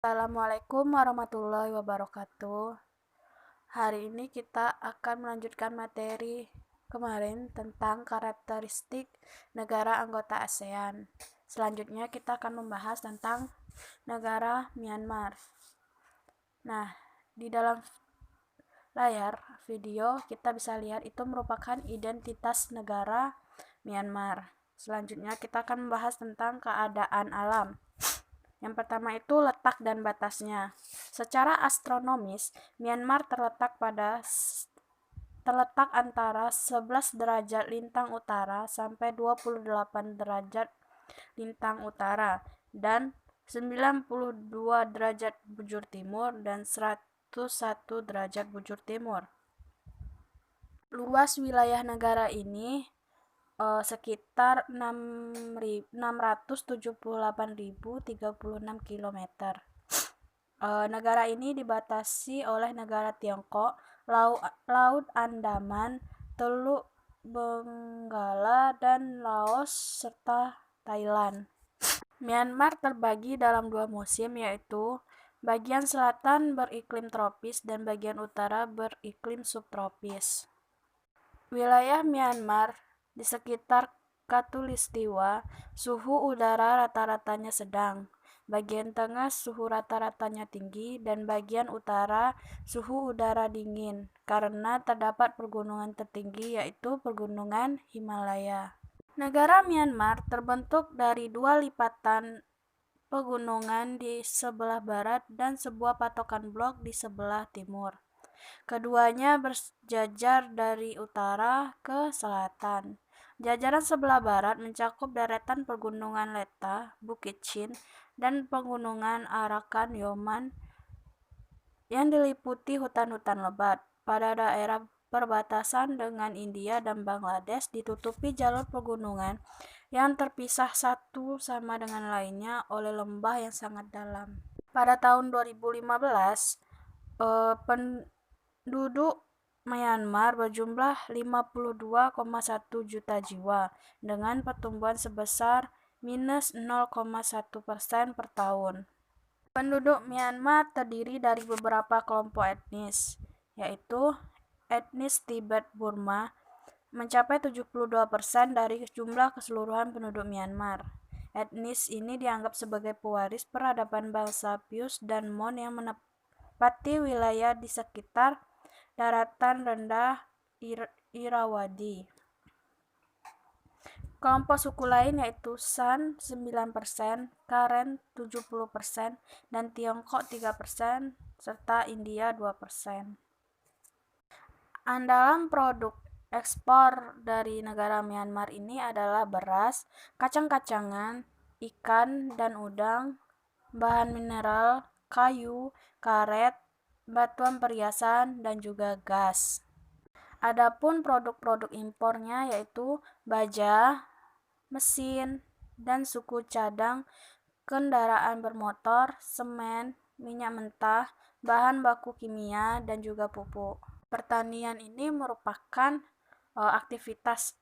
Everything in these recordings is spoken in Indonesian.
Assalamualaikum warahmatullahi wabarakatuh. Hari ini kita akan melanjutkan materi kemarin tentang karakteristik negara anggota ASEAN. Selanjutnya kita akan membahas tentang negara Myanmar. Nah, di dalam layar video kita bisa lihat itu merupakan identitas negara Myanmar. Selanjutnya kita akan membahas tentang keadaan alam. Yang pertama itu letak dan batasnya. Secara astronomis, Myanmar terletak antara 11 derajat lintang utara sampai 28 derajat lintang utara dan 92 derajat bujur timur dan 101 derajat bujur timur. Luas wilayah negara ini sekitar 678.036 km. Negara ini dibatasi oleh negara Tiongkok, Laut Andaman, Teluk Benggala, dan Laos, serta Thailand. Myanmar terbagi dalam dua musim, yaitu bagian selatan beriklim tropis dan bagian utara beriklim subtropis. Wilayah Myanmar di sekitar Khatulistiwa, suhu udara rata-ratanya sedang. Bagian tengah suhu rata-ratanya tinggi dan bagian utara suhu udara dingin karena terdapat pergunungan tertinggi yaitu Pegunungan Himalaya. Negara Myanmar terbentuk dari dua lipatan pegunungan di sebelah barat dan sebuah patokan blok di sebelah timur. Keduanya berjajar dari utara ke selatan. Jajaran sebelah barat mencakup deretan pegunungan Letta, Bukit Chin, dan pegunungan Arakan Yoman yang diliputi hutan-hutan lebat. Pada daerah perbatasan dengan India dan Bangladesh ditutupi jalur pegunungan yang terpisah satu sama dengan lainnya oleh lembah yang sangat dalam. Pada tahun 2015, penduduk Myanmar berjumlah 52,1 juta jiwa dengan pertumbuhan sebesar minus 0,1% per tahun. Penduduk Myanmar terdiri dari beberapa kelompok etnis, yaitu etnis Tibet-Burma mencapai 72% dari jumlah keseluruhan penduduk Myanmar. Etnis ini dianggap sebagai pewaris peradaban bangsa Pius dan Mon yang menempati wilayah di sekitar daratan rendah Irrawaddy. Kelompok suku lain yaitu San 9%, Karen 70%, dan Tiongkok 3%, serta India 2%. Andalan produk ekspor dari negara Myanmar ini adalah beras, kacang-kacangan, ikan dan udang, bahan mineral, kayu, karet, batuan perhiasan, dan juga gas. Adapun produk-produk impornya yaitu baja, mesin, dan suku cadang, kendaraan bermotor, semen, minyak mentah, bahan baku kimia, dan juga pupuk. Pertanian ini merupakan aktivitas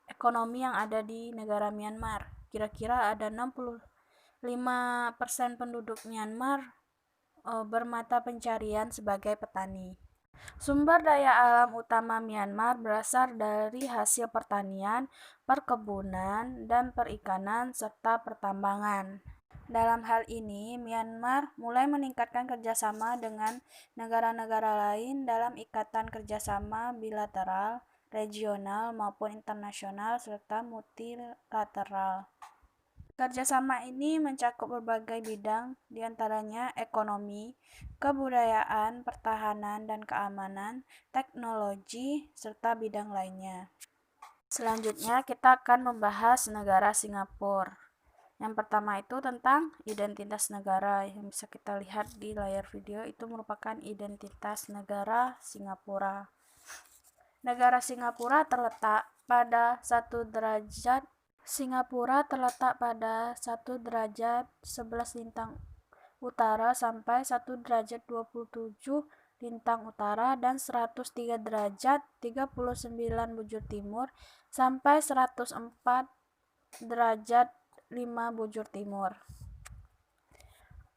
ekonomi yang ada di negara Myanmar. Kira-kira ada 65% penduduk Myanmar bermata pencarian sebagai petani. Sumber daya alam utama Myanmar berasal dari hasil pertanian, perkebunan, dan perikanan, serta pertambangan. Dalam hal ini, Myanmar mulai meningkatkan kerjasama dengan negara-negara lain dalam ikatan kerjasama bilateral, regional, maupun internasional, serta multilateral. Kerjasama ini mencakup berbagai bidang, diantaranya ekonomi, kebudayaan, pertahanan dan keamanan, teknologi, serta bidang lainnya. Selanjutnya kita akan membahas negara Singapura. Yang pertama itu tentang identitas negara. Yang bisa kita lihat di layar video itu merupakan identitas negara Singapura. Negara Singapura terletak pada 1 derajat 11 lintang utara sampai 1 derajat 27 lintang utara dan 103 derajat 39 bujur timur sampai 104 derajat 5 bujur timur.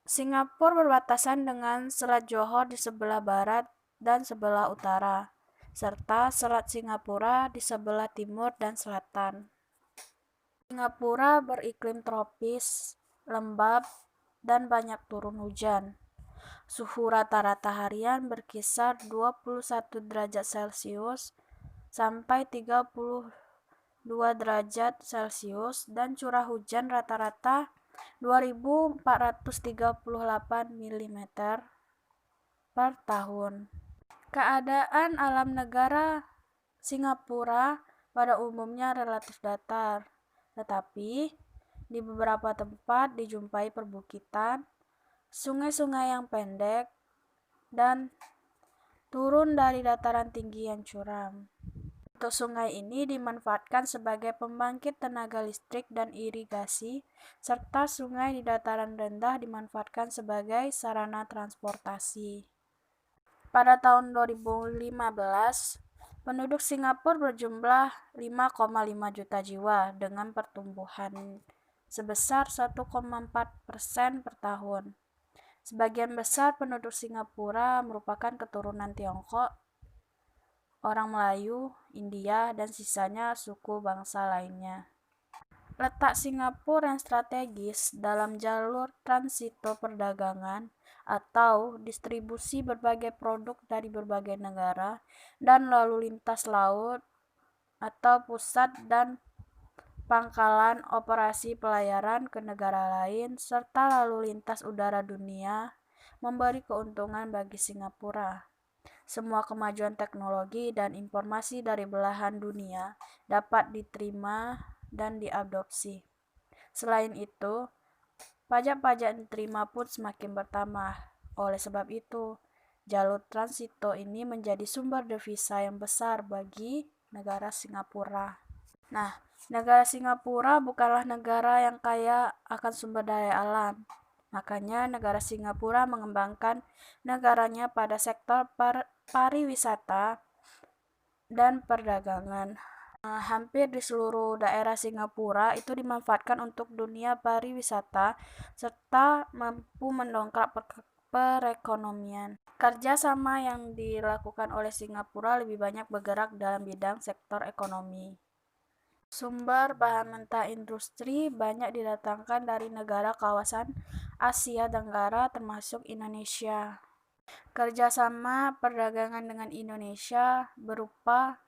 Singapura berbatasan dengan Selat Johor di sebelah barat dan sebelah utara, serta Selat Singapura di sebelah timur dan selatan. Singapura beriklim tropis, lembab, dan banyak turun hujan. Suhu rata-rata harian berkisar 21 derajat Celcius sampai 32 derajat Celcius dan curah hujan rata-rata 2.438 mm per tahun. Keadaan alam negara Singapura pada umumnya relatif datar, tetapi di beberapa tempat dijumpai perbukitan, sungai-sungai yang pendek, dan turun dari dataran tinggi yang curam. Untuk sungai ini dimanfaatkan sebagai pembangkit tenaga listrik dan irigasi, serta sungai di dataran rendah dimanfaatkan sebagai sarana transportasi. Pada tahun 2015, penduduk Singapura berjumlah 5,5 juta jiwa dengan pertumbuhan sebesar 1,4% per tahun. Sebagian besar penduduk Singapura merupakan keturunan Tiongkok, orang Melayu, India, dan sisanya suku bangsa lainnya. Letak Singapura yang strategis dalam jalur transito perdagangan atau distribusi berbagai produk dari berbagai negara dan lalu lintas laut atau pusat dan pangkalan operasi pelayaran ke negara lain serta lalu lintas udara dunia memberi keuntungan bagi Singapura. Semua kemajuan teknologi dan informasi dari belahan dunia dapat diterima dan diadopsi. Selain itu, pajak-pajak yang diterima pun semakin bertambah. Oleh sebab itu, jalur transito ini menjadi sumber devisa yang besar bagi negara Singapura. Nah, negara Singapura bukanlah negara yang kaya akan sumber daya alam. Makanya negara Singapura mengembangkan negaranya pada sektor pariwisata dan perdagangan. Hampir di seluruh daerah Singapura itu dimanfaatkan untuk dunia pariwisata serta mampu mendongkrak perekonomian. Kerjasama yang dilakukan oleh Singapura lebih banyak bergerak dalam bidang sektor ekonomi. Sumber bahan mentah industri banyak didatangkan dari negara kawasan Asia Tenggara termasuk Indonesia. Kerjasama perdagangan dengan Indonesia berupa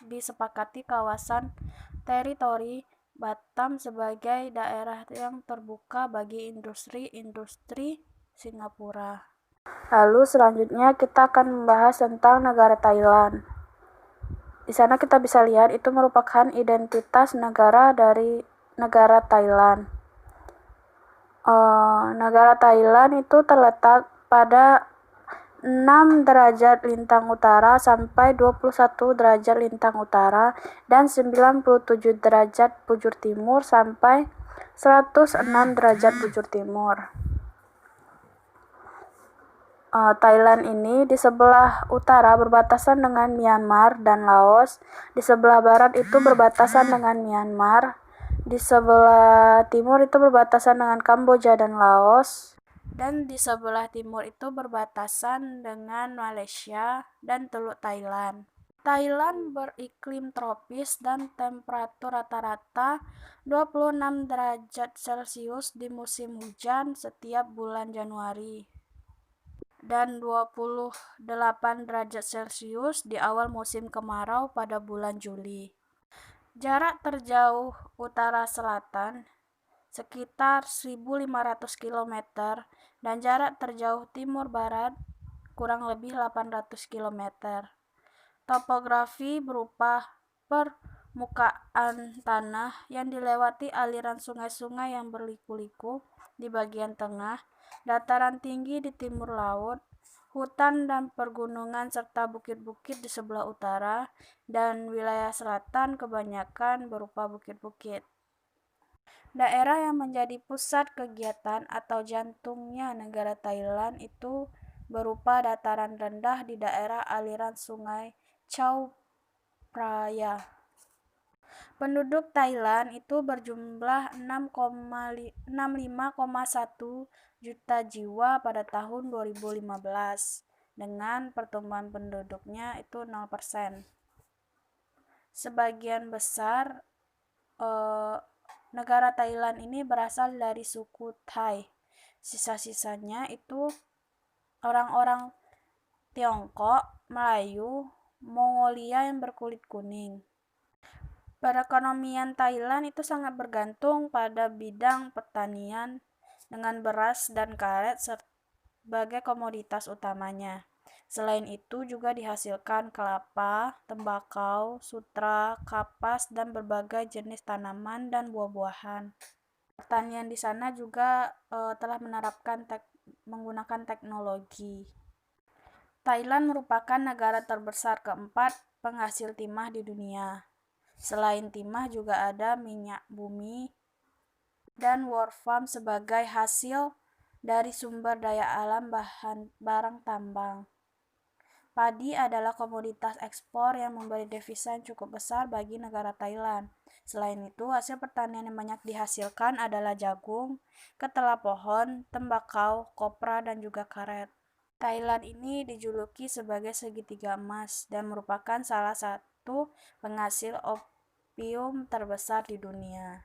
disepakati kawasan teritori Batam sebagai daerah yang terbuka bagi industri-industri Singapura. Lalu selanjutnya kita akan membahas tentang negara Thailand. Di sana kita bisa lihat itu merupakan identitas negara dari negara Thailand. Negara Thailand itu terletak pada 6 derajat lintang utara sampai 21 derajat lintang utara dan 97 derajat bujur timur sampai 106 derajat bujur timur. Thailand ini di sebelah utara berbatasan dengan Myanmar dan Laos, di sebelah barat itu berbatasan dengan Myanmar, di sebelah timur itu berbatasan dengan Kamboja dan Laos, dan di sebelah timur itu berbatasan dengan Malaysia dan Teluk Thailand. Thailand beriklim tropis dan temperatur rata-rata 26 derajat Celcius di musim hujan setiap bulan Januari dan 28 derajat Celcius di awal musim kemarau pada bulan Juli. Jarak terjauh utara-selatan sekitar 1.500 km dan jarak terjauh timur-barat kurang lebih 800 km. Topografi berupa permukaan tanah yang dilewati aliran sungai-sungai yang berliku-liku di bagian tengah, dataran tinggi di timur laut, hutan dan pergunungan serta bukit-bukit di sebelah utara, dan wilayah selatan kebanyakan berupa bukit-bukit. Daerah yang menjadi pusat kegiatan atau jantungnya negara Thailand itu berupa dataran rendah di daerah aliran sungai Chao Phraya. Penduduk Thailand itu berjumlah 65,1 juta jiwa pada tahun 2015 dengan pertumbuhan penduduknya itu 0%. Sebagian besar negara Thailand ini berasal dari suku Thai. Sisa-sisanya itu orang-orang Tiongkok, Melayu, Mongolia yang berkulit kuning. Perekonomian Thailand itu sangat bergantung pada bidang pertanian dengan beras dan karet sebagai komoditas utamanya. Selain itu juga dihasilkan kelapa, tembakau, sutra, kapas, dan berbagai jenis tanaman dan buah-buahan. Pertanian di sana juga telah menerapkan menggunakan teknologi. Thailand merupakan negara terbesar keempat penghasil timah di dunia. Selain timah juga ada minyak bumi dan wolfram sebagai hasil dari sumber daya alam barang tambang. Padi adalah komoditas ekspor yang memberi devisa yang cukup besar bagi negara Thailand. Selain itu, hasil pertanian yang banyak dihasilkan adalah jagung, ketela pohon, tembakau, kopra, dan juga karet. Thailand ini dijuluki sebagai segitiga emas dan merupakan salah satu penghasil opium terbesar di dunia.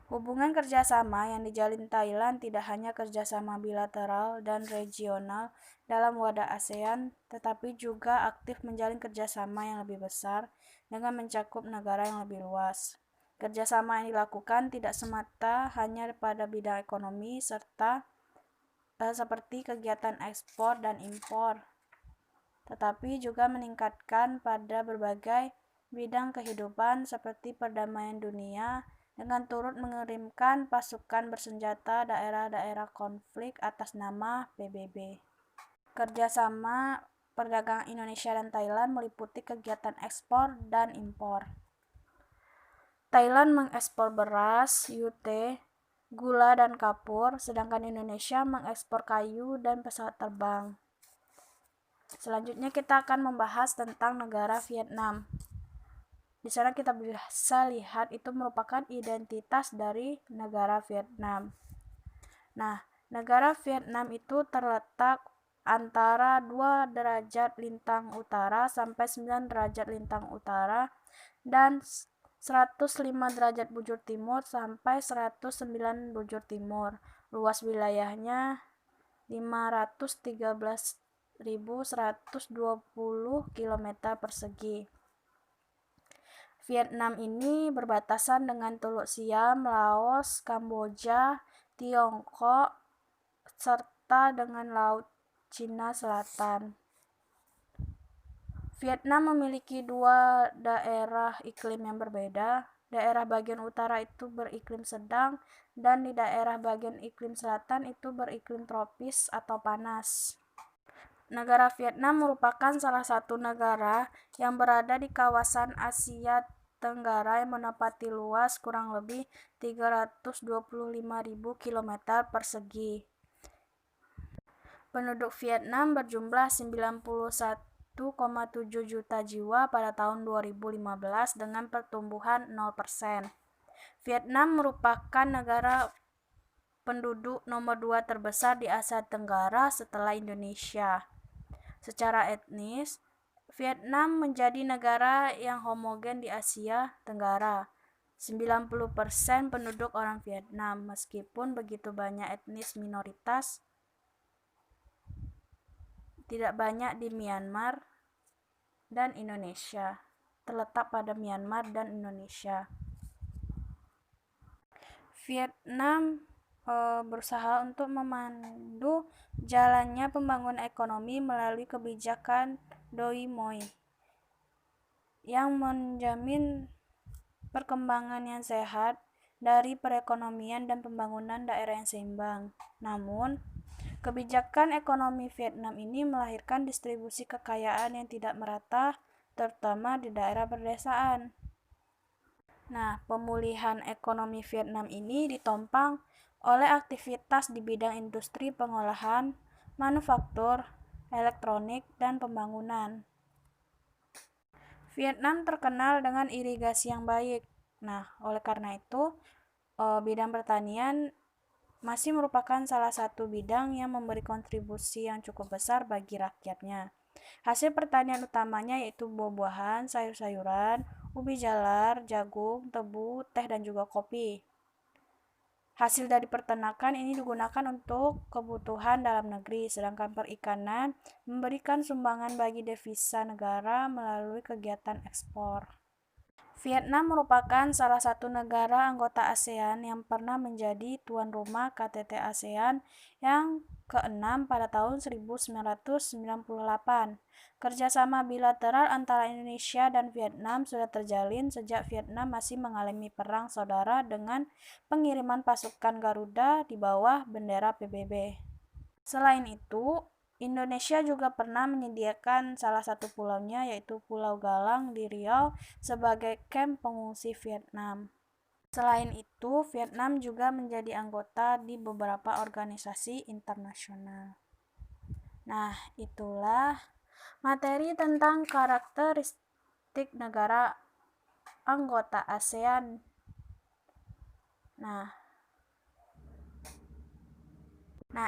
Hubungan kerjasama yang dijalin Thailand tidak hanya kerjasama bilateral dan regional dalam wadah ASEAN, tetapi juga aktif menjalin kerjasama yang lebih besar dengan mencakup negara yang lebih luas. Kerjasama yang dilakukan tidak semata hanya pada bidang ekonomi seperti kegiatan ekspor dan impor, tetapi juga meningkatkan pada berbagai bidang kehidupan seperti perdamaian dunia dengan turut mengirimkan pasukan bersenjata daerah-daerah konflik atas nama PBB. Kerjasama perdagangan Indonesia dan Thailand meliputi kegiatan ekspor dan impor. Thailand mengekspor beras, UT, gula, dan kapur, sedangkan Indonesia mengekspor kayu dan pesawat terbang. Selanjutnya kita akan membahas tentang negara Vietnam. Di sana kita bisa lihat itu merupakan identitas dari negara Vietnam. Nah, negara Vietnam itu terletak antara 2 derajat lintang utara sampai 9 derajat lintang utara dan 105 derajat bujur timur sampai 109 bujur timur. Luas wilayahnya 513.120 km persegi. Vietnam ini berbatasan dengan Teluk Siam, Laos, Kamboja, Tiongkok, serta dengan Laut Cina Selatan. Vietnam memiliki 2 daerah iklim yang berbeda. Daerah bagian utara itu beriklim sedang dan di daerah bagian iklim selatan itu beriklim tropis atau panas. Negara Vietnam merupakan salah satu negara yang berada di kawasan Asia Tenggara yang menempati luas kurang lebih 325.000 km persegi. Penduduk Vietnam berjumlah 91,7 juta jiwa pada tahun 2015 dengan pertumbuhan 0%. Vietnam merupakan negara penduduk nomor 2 terbesar di Asia Tenggara setelah Indonesia. Secara etnis, Vietnam menjadi negara yang homogen di Asia Tenggara. 90% penduduk orang Vietnam, meskipun begitu banyak etnis minoritas, tidak banyak di Myanmar dan Indonesia, terletak pada Myanmar dan Indonesia. Vietnam berusaha untuk memandu jalannya pembangunan ekonomi melalui kebijakan Doi Moi yang menjamin perkembangan yang sehat dari perekonomian dan pembangunan daerah yang seimbang. Namun, kebijakan ekonomi Vietnam ini melahirkan distribusi kekayaan yang tidak merata, terutama di daerah pedesaan. Nah, pemulihan ekonomi Vietnam ini ditopang oleh aktivitas di bidang industri pengolahan, manufaktur, elektronik, dan pembangunan. Vietnam terkenal dengan irigasi yang baik. Nah, oleh karena itu, bidang pertanian masih merupakan salah satu bidang yang memberi kontribusi yang cukup besar bagi rakyatnya. Hasil pertanian utamanya yaitu buah-buahan, sayur-sayuran, ubi jalar, jagung, tebu, teh, dan juga kopi. Hasil dari peternakan ini digunakan untuk kebutuhan dalam negeri, sedangkan perikanan memberikan sumbangan bagi devisa negara melalui kegiatan ekspor. Vietnam merupakan salah satu negara anggota ASEAN yang pernah menjadi tuan rumah KTT ASEAN yang ke-6 pada tahun 1998. Kerjasama bilateral antara Indonesia dan Vietnam sudah terjalin sejak Vietnam masih mengalami perang saudara dengan pengiriman pasukan Garuda di bawah bendera PBB. Selain itu, Indonesia juga pernah menyediakan salah satu pulaunya yaitu Pulau Galang di Riau sebagai kamp pengungsi Vietnam. Selain itu, Vietnam juga menjadi anggota di beberapa organisasi internasional. Nah, itulah materi tentang karakteristik negara anggota ASEAN. Nah,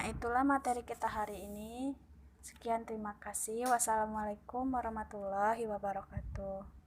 itulah materi kita hari ini. Sekian, terima kasih. Wassalamualaikum warahmatullahi wabarakatuh.